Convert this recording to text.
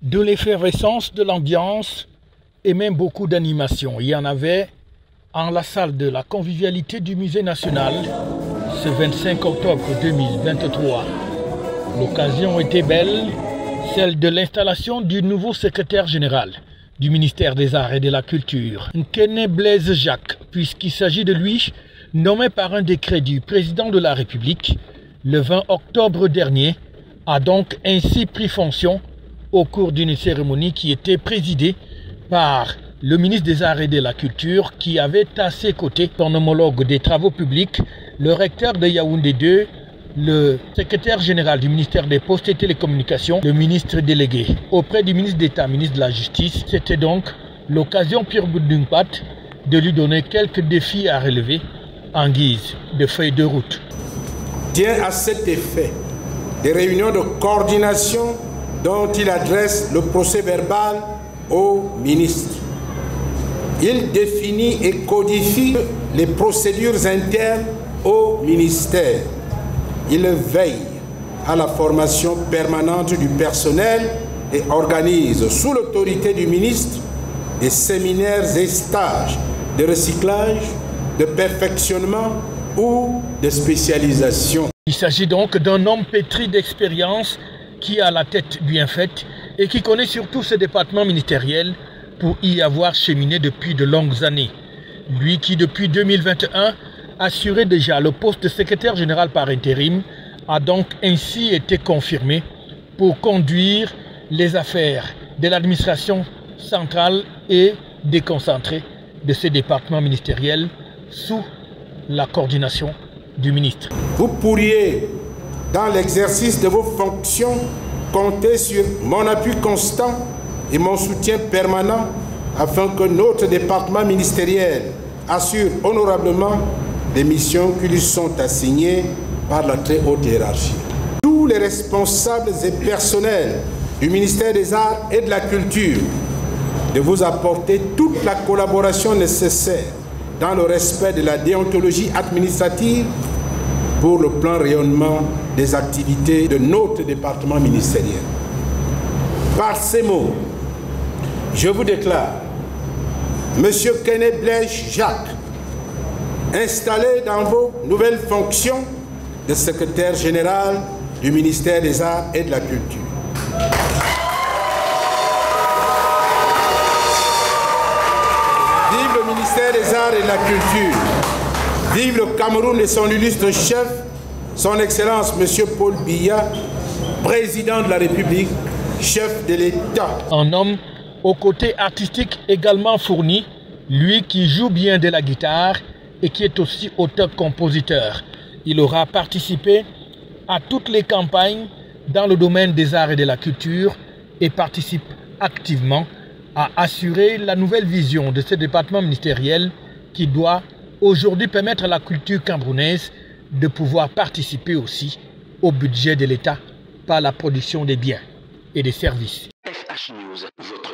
De l'effervescence, de l'ambiance et même beaucoup d'animation. Il y en avait en la salle de la convivialité du Musée national ce 25 octobre 2023. L'occasion était belle, celle de l'installation du nouveau secrétaire général du ministère des Arts et de la Culture, Nkene Blaise Jacques, puisqu'il s'agit de lui, nommé par un décret du président de la République le 20 octobre dernier, a donc ainsi pris fonction au cours d'une cérémonie qui était présidée par le ministre des Arts et de la Culture, qui avait à ses côtés son homologue des Travaux publics, le recteur de Yaoundé 2, le secrétaire général du ministère des Postes et Télécommunications, le ministre délégué auprès du ministre d'État, ministre de la Justice. C'était donc l'occasion pour Boudungpat de lui donner quelques défis à relever en guise de feuille de route. Tient à cet effet des réunions de coordination dont il adresse le procès-verbal au ministre. Il définit et codifie les procédures internes au ministère. Il veille à la formation permanente du personnel et organise sous l'autorité du ministre des séminaires et stages de recyclage, de perfectionnement ou de spécialisation. Il s'agit donc d'un homme pétri d'expérience qui a la tête bien faite et qui connaît surtout ce département ministériel pour y avoir cheminé depuis de longues années. Lui qui depuis 2021 assurait déjà le poste de secrétaire général par intérim a donc ainsi été confirmé pour conduire les affaires de l'administration centrale et déconcentrée de ce département ministériel sous la coordination du ministre. Vous pourriez, dans l'exercice de vos fonctions, compter sur mon appui constant et mon soutien permanent afin que notre département ministériel assure honorablement les missions qui lui sont assignées par la très haute hiérarchie. Tous les responsables et personnels du ministère des Arts et de la Culture de vous apporter toute la collaboration nécessaire dans le respect de la déontologie administrative pour le plein rayonnement des activités de notre département ministériel. Par ces mots, je vous déclare, Monsieur Nkene Blaise Jacques, installé dans vos nouvelles fonctions de secrétaire général du ministère des Arts et de la Culture. Vive le ministère des Arts et de la Culture. Vive le Cameroun et son illustre chef, son Excellence Monsieur Paul Biya, président de la République, chef de l'État. Un homme au côté artistique également fourni, lui qui joue bien de la guitare et qui est aussi auteur-compositeur. Il aura participé à toutes les campagnes dans le domaine des arts et de la culture et participe activement à assurer la nouvelle vision de ce département ministériel qui doit aujourd'hui permettre à la culture camerounaise de pouvoir participer aussi au budget de l'État par la production des biens et des services. FH News, votre